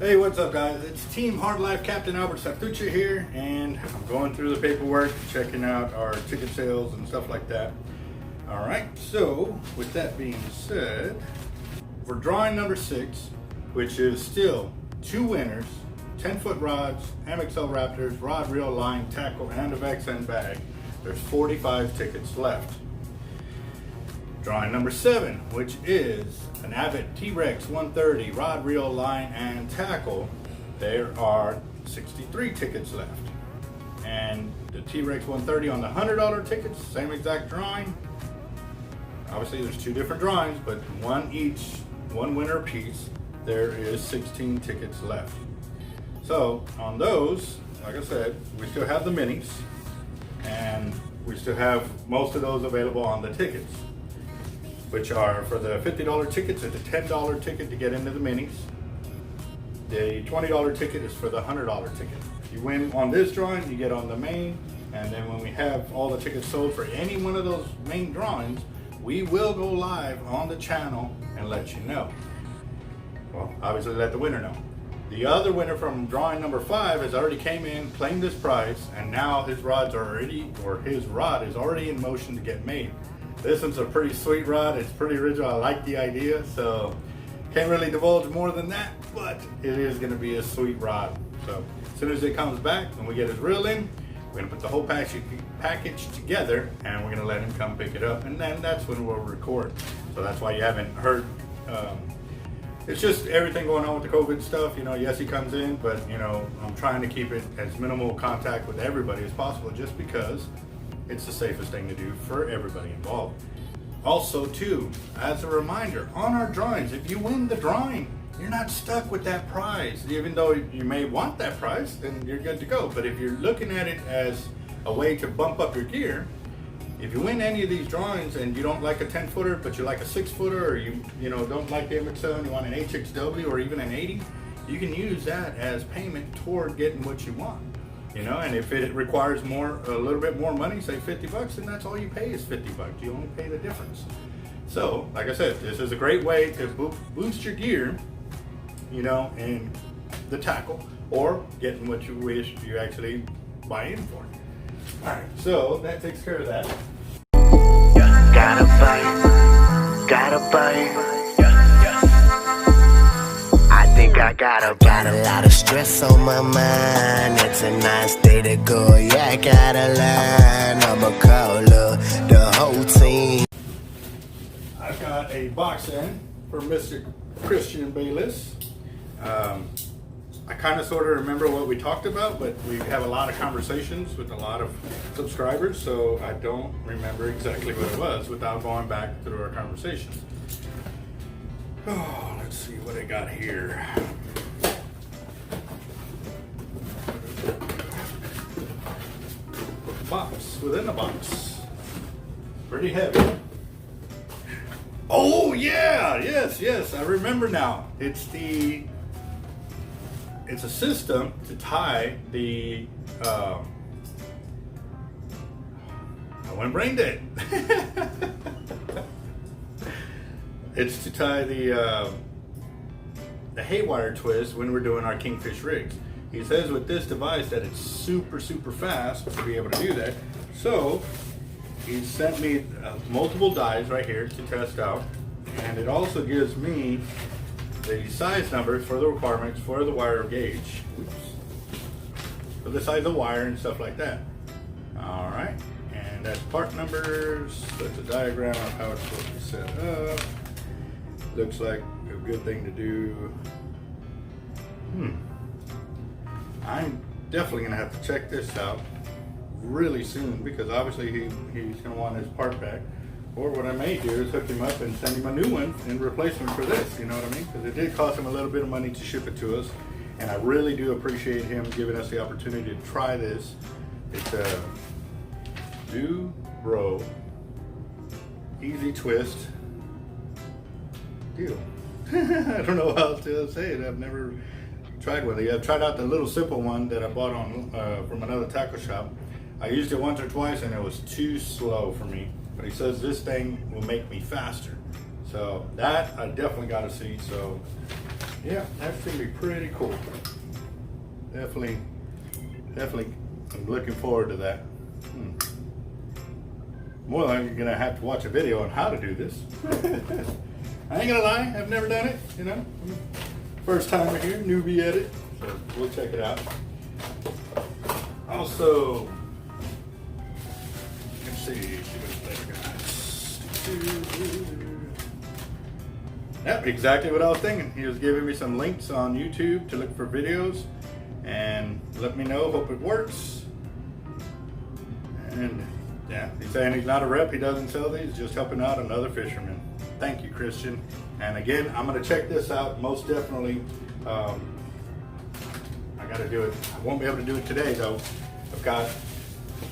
Hey, what's up guys? It's Team Hard Life Captain Alberto Zertuche here, and I'm going through the paperwork, checking out our ticket sales and stuff like that. Alright, so with that being said, for drawing number 6, which is still 2 winners, 10-foot rods, MXL Raptors, rod, reel, line, tackle, and avet and bag, there's 45 tickets left. Drawing number 7, which is an Avet T-Rex 130, rod, reel, line, and tackle, there are 63 tickets left. And the T-Rex 130 on the $100 tickets, same exact drawing. Obviously there's 2 different drawings, but one each, one winner apiece. There is 16 tickets left. So on those, like I said, we still have the minis, and we still have most of those available on the tickets, which are for the $50 tickets, it's a $10 ticket to get into the minis. The $20 ticket is for the $100 ticket. If you win on this drawing, you get on the main, and then when we have all the tickets sold for any one of those main drawings, we will go live on the channel and let you know. Well, obviously let the winner know. The other winner from drawing number 5 has already came in, claimed this prize, and now his rod is already in motion to get made. This one's a pretty sweet rod. It's pretty original. I like the idea, so can't really divulge more than that, but it is going to be a sweet rod. So as soon as it comes back and we get his reel in, we're going to put the whole package together, and we're going to let him come pick it up, and then that's when we'll record. So that's why you haven't heard. It's just everything going on with the COVID stuff. You know, yes, he comes in, but you know, I'm trying to keep it as minimal contact with everybody as possible, just because it's the safest thing to do for everybody involved. Also too, as a reminder, on our drawings, if you win the drawing, you're not stuck with that prize. Even though you may want that prize, then you're good to go. But if you're looking at it as a way to bump up your gear, if you win any of these drawings and you don't like a 10-footer, but you like a 6-footer, or you don't like the MXL and you want an HXW or even an 80, you can use that as payment toward getting what you want. You know, and if it requires a little bit more money, say $50, then that's all you pay is $50. You only pay the difference. So, like I said, this is a great way to boost your gear, you know, in the tackle, or getting what you wish you actually buy in for. All right, so that takes care of that. Gotta buy. I got a lot of stress on my mind. It's a nice day to go. Yeah, I gotta learn. I'ma call the whole team. I've got a box in for Mr. Christian Bayless. I kind of sort of remember what we talked about, but we have a lot of conversations with a lot of subscribers, so I don't remember exactly what it was without going back through our conversations. Oh, let's see what I got here. Box within the box. Pretty heavy. Oh yeah, yes, I remember now. It's a system to tie the I went brain dead. It's to tie the haywire twist when we're doing our kingfish rigs. He says with this device that it's super fast to be able to do that. So he sent me multiple dies right here to test out, and it also gives me the size numbers for the requirements for the wire gauge. Oops. For the size of wire and stuff like that. All right, and that's part numbers. That's a diagram of how it's supposed to be set up. Looks like a good thing to do. I'm definitely gonna have to check this out really soon, because obviously he's gonna want his part back. Or what I may do is hook him up and send him a new one in replacement for this, you know what I mean? Because it did cost him a little bit of money to ship it to us, and I really do appreciate him giving us the opportunity to try this. It's a Bro easy twist deal. I don't know how else to say it. I've never tried one. I've tried out the little simple one that I bought on from another tackle shop. I used it once or twice and it was too slow for me. But he says this thing will make me faster. So that I definitely got to see. So yeah, that's gonna be pretty cool. Definitely, I'm looking forward to that. More than you're gonna have to watch a video on how to do this. I ain't gonna lie, I've never done it, you know. First timer here, newbie at it, so we'll check it out. Also, let's see what guys. Yep, exactly what I was thinking. He was giving me some links on YouTube to look for videos and let me know, hope it works. And yeah, he's saying he's not a rep, he doesn't sell these, just helping out another fisherman. Thank you, Christian. And again, I'm gonna check this out, most definitely. I gotta do it. I won't be able to do it today though.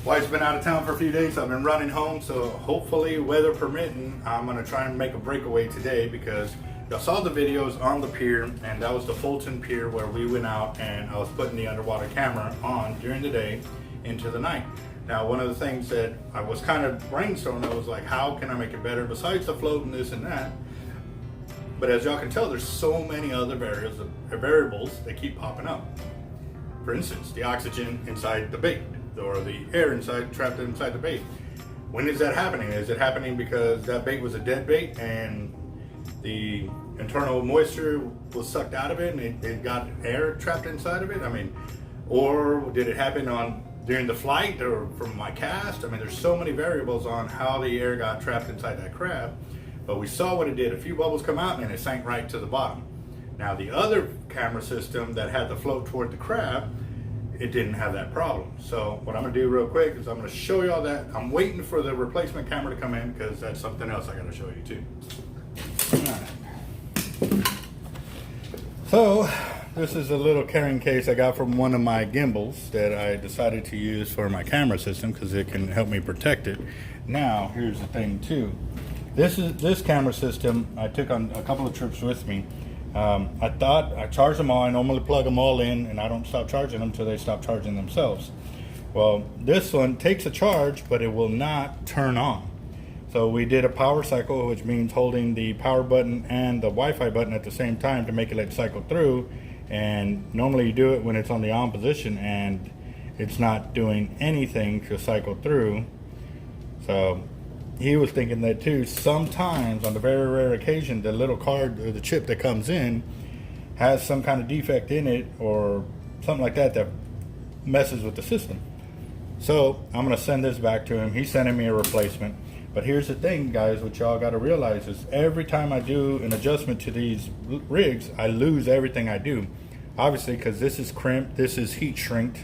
Wife's been out of town for a few days, so I've been running home, so hopefully, weather permitting, I'm gonna try and make a breakaway today because y'all saw the videos on the pier, and that was the Fulton Pier where we went out and I was putting the underwater camera on during the day into the night. Now, one of the things that I was kind of brainstorming, I was like, how can I make it better besides the float and this and that? But as y'all can tell, there's so many other variables that keep popping up. For instance, the oxygen inside the bait, or the air trapped inside the bait. When is that happening? Is it happening because that bait was a dead bait and the internal moisture was sucked out of it and it got air trapped inside of it? I mean, or did it happen during the flight or from my cast? I mean, there's so many variables on how the air got trapped inside that crab, but we saw what it did. A few bubbles come out and it sank right to the bottom. Now, the other camera system that had the float toward the crab, it didn't have that problem. So what I'm gonna do real quick is I'm gonna show you all that. I'm waiting for the replacement camera to come in because that's something else I gotta show you too. All right. So this is a little carrying case I got from one of my gimbals that I decided to use for my camera system because it can help me protect it. Now, here's the thing too. This camera system I took on a couple of trips with me. I thought I charge them all. I normally plug them all in and I don't stop charging them until they stop charging themselves. Well, this one takes a charge, but it will not turn on. So we did a power cycle, which means holding the power button and the Wi-Fi button at the same time to make it let it cycle through. And normally you do it when it's on the on position and it's not doing anything to cycle through. So he was thinking that too. Sometimes, on the very rare occasion, the little card or the chip that comes in has some kind of defect in it or something like that that messes with the system. So I'm gonna send this back to him. He's sending me a replacement. But here's the thing, guys, what y'all gotta realize is every time I do an adjustment to these rigs, I lose everything I do. Obviously, because this is crimped, this is heat shrinked,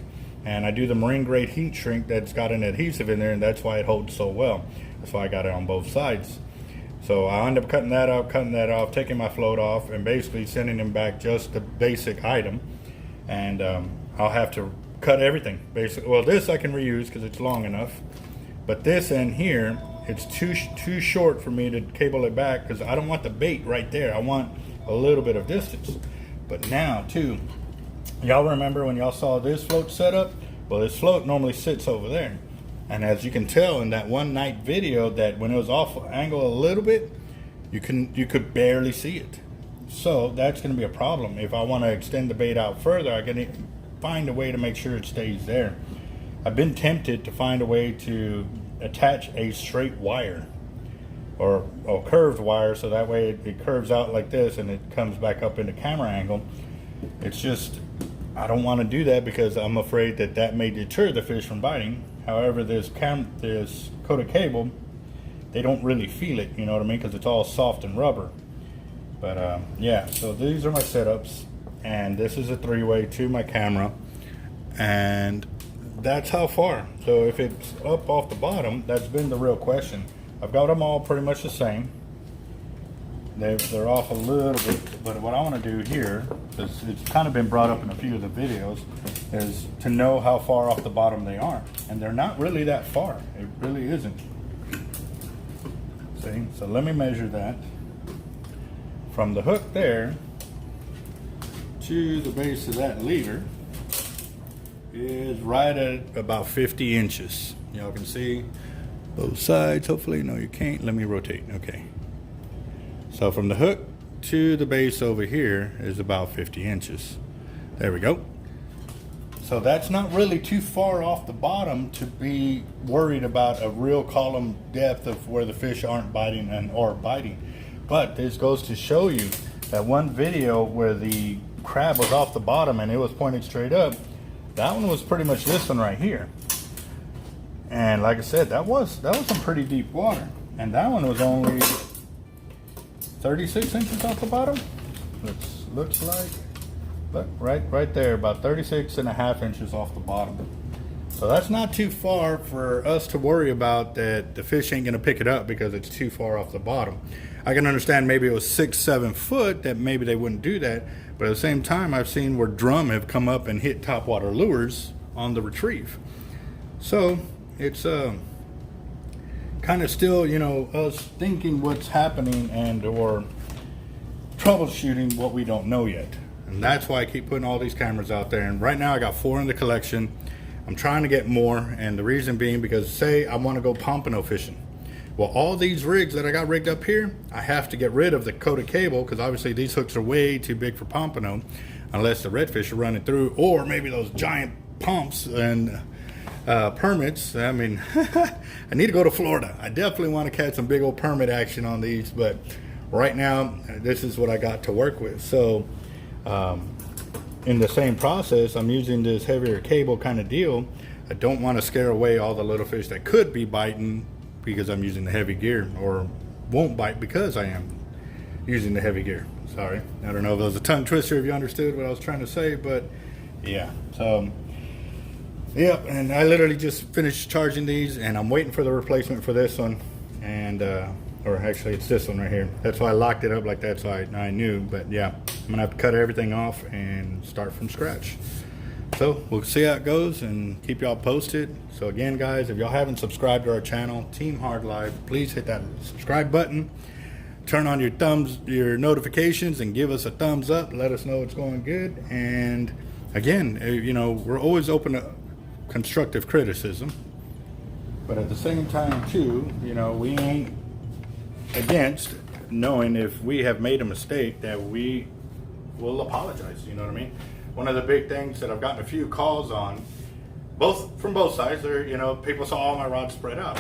and I do the marine grade heat shrink that's got an adhesive in there, and that's why it holds so well. That's why I got it on both sides. So I end up cutting that off, taking my float off, and basically sending him back just the basic item. And I'll have to cut everything, basically. Well, this I can reuse because it's long enough. But this end here, it's too short for me to cable it back because I don't want the bait right there. I want a little bit of distance. But now, too, y'all remember when y'all saw this float setup? Well, this float normally sits over there. And as you can tell in that one night video, that when it was off angle a little bit, you could barely see it. So that's going to be a problem. If I want to extend the bait out further, I can find a way to make sure it stays there. I've been tempted to find a way to attach a straight wire or a curved wire, so that way it curves out like this and it comes back up into camera angle. It's just, I don't want to do that because I'm afraid that may deter the fish from biting. However, this coated cable, they don't really feel it, you know what I mean, because it's all soft and rubber. But yeah, so these are my setups, and this is a 3-way to my camera, and that's how far. So if it's up off the bottom, that's been the real question. I've got them all pretty much the same. They're off a little bit, but what I want to do here, because it's kind of been brought up in a few of the videos, is to know how far off the bottom they are. And they're not really that far. It really isn't. See, so let me measure that. From the hook there to the base of that leader is right at about 50 inches. Y'all can see both sides, hopefully. No, you can't. Let me rotate. Okay. So from the hook to the base over here is about 50 inches. There we go. So that's not really too far off the bottom to be worried about a real column depth of where the fish aren't biting or biting. But this goes to show you that one video where the crab was off the bottom and it was pointing straight up. That one was pretty much this one right here. And like I said, that was some pretty deep water. And that one was only 36 inches off the bottom. Looks like. But right there, about 36.5 inches off the bottom. So that's not too far for us to worry about that the fish ain't gonna pick it up because it's too far off the bottom. I can understand maybe it was 6-7 foot that maybe they wouldn't do that, but at the same time I've seen where drum have come up and hit topwater lures on the retrieve. So it's kind of still, you know, us thinking what's happening and or troubleshooting what we don't know yet. And that's why I keep putting all these cameras out there. And right now I got 4 in the collection. I'm trying to get more, and the reason being because say I want to go pompano fishing. Well, all these rigs that I got rigged up here, I have to get rid of the coated cable because obviously these hooks are way too big for pompano unless the redfish are running through, or maybe those giant pumps and permits. I mean, I need to go to Florida. I definitely want to catch some big old permit action on these, but right now this is what I got to work with. So in the same process, I'm using this heavier cable kind of deal. I don't want to scare away all the little fish that could be biting because I'm using the heavy gear, or won't bite because I am using the heavy gear. Sorry, I don't know if it was a tongue twister if you understood what I was trying to say, but yeah. So yep, and I literally just finished charging these and I'm waiting for the replacement for this one, and or actually it's this one right here. That's why I locked it up like that, so I knew. But yeah, I'm gonna have to cut everything off and start from scratch. So we'll see how it goes and keep y'all posted. So again, guys, if y'all haven't subscribed to our channel, Team Hard Life, please hit that subscribe button, turn on your notifications, and give us a thumbs up. Let us know it's going good. And again, you know, we're always open to constructive criticism, but at the same time too, you know, we ain't against knowing if we have made a mistake that we will apologize. You know what I mean? One of the big things that I've gotten a few calls on, from both sides, there, you know, people saw all my rods spread out.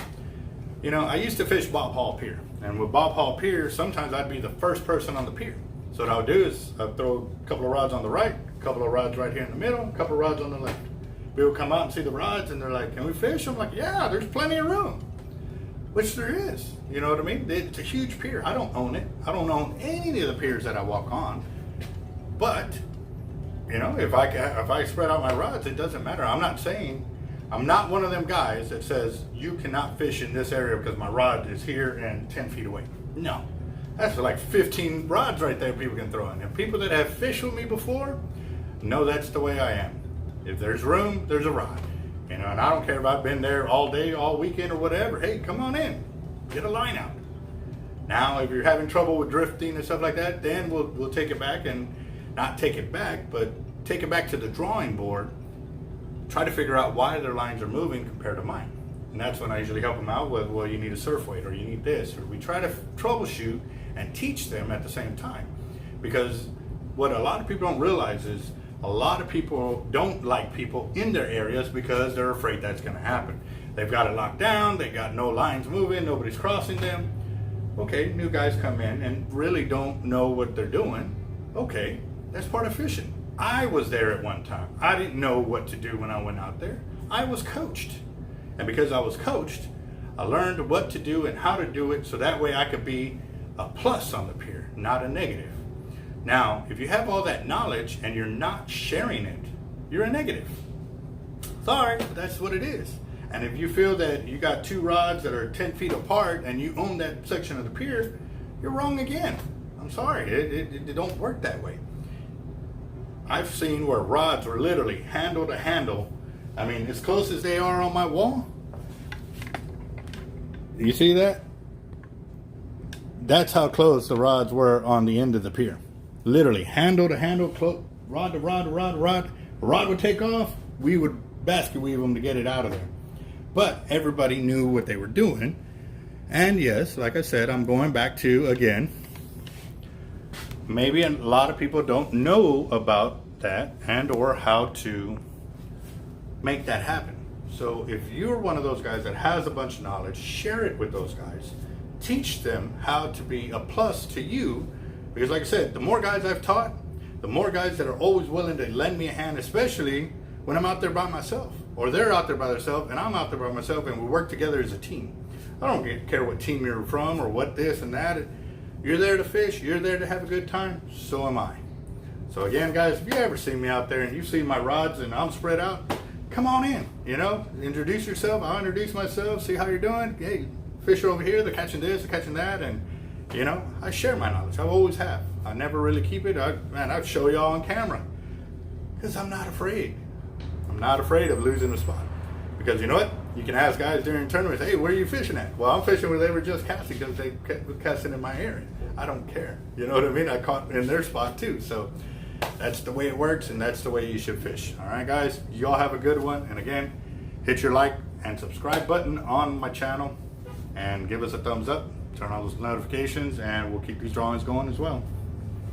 You know, I used to fish Bob Hall Pier, and with Bob Hall Pier, sometimes I'd be the first person on the pier. So what I would do is I'd throw a couple of rods on the right, a couple of rods right here in the middle, a couple of rods on the left. People come out and see the rods and they're like, "Can we fish?" I'm like, "Yeah, there's plenty of room," which there is. You know what I mean? It's a huge pier. I don't own it. I don't own any of the piers that I walk on. But you know, if I spread out my rods, it doesn't matter. I'm not saying, I'm not one of them guys that says you cannot fish in this area because my rod is here and 10 feet away. No, that's like 15 rods right there people can throw in. And people that have fished with me before know that's the way I am. If there's room, there's a rod. You know, and I don't care if I've been there all day, all weekend, or whatever. Hey, come on in, get a line out. Now, if you're having trouble with drifting and stuff like that, then we'll take it back, and not take it back, but take it back to the drawing board. Try to figure out why their lines are moving compared to mine. And that's when I usually help them out with, well, you need a surf weight, or you need this, or we try to troubleshoot and teach them at the same time. Because what a lot of people don't realize is a lot of people don't like people in their areas because they're afraid that's going to happen. They've got it locked down, they got no lines moving, nobody's crossing them. Okay, new guys come in and really don't know what they're doing. Okay, that's part of fishing. I was there at one time. I didn't know what to do when I went out there. I was coached. And because I was coached, I learned what to do and how to do it, so that way I could be a plus on the pier, not a negative. Now, if you have all that knowledge and you're not sharing it, you're a negative. Sorry, but that's what it is. And if you feel that you got 2 rods that are 10 feet apart and you own that section of the pier, you're wrong again. I'm sorry, it don't work that way. I've seen where rods were literally handle to handle. I mean, as close as they are on my wall. You see that? That's how close the rods were on the end of the pier. Literally, handle to handle, rod to rod to rod to rod. A rod would take off, we would basket weave them to get it out of there. But everybody knew what they were doing. And yes, like I said, I'm going back to, again, maybe a lot of people don't know about that and or how to make that happen. So if you're one of those guys that has a bunch of knowledge, share it with those guys. Teach them how to be a plus to you, because like I said, the more guys I've taught, the more guys that are always willing to lend me a hand, especially when I'm out there by myself, or they're out there by themselves and I'm out there by myself, and we work together as a team. I don't care what team you're from or what this and that. You're there to fish, you're there to have a good time, so am I. So again, guys, if you ever see me out there and you see my rods and I'm spread out, come on in, you know, introduce yourself, I'll introduce myself, see how you're doing. Hey, fish over here, they're catching this, they're catching that, and you know, I share my knowledge. I always have. I never really keep it. I'd show y'all on camera, because I'm not afraid. I'm not afraid of losing a spot. Because you know what? You can ask guys during tournaments, hey, where are you fishing at? Well, I'm fishing where they were just casting, because they were casting in my area. I don't care. You know what I mean? I caught in their spot too. So that's the way it works, and that's the way you should fish. All right, guys, y'all have a good one. And again, hit your like and subscribe button on my channel and give us a thumbs up. Turn on those notifications, and we'll keep these drawings going as well.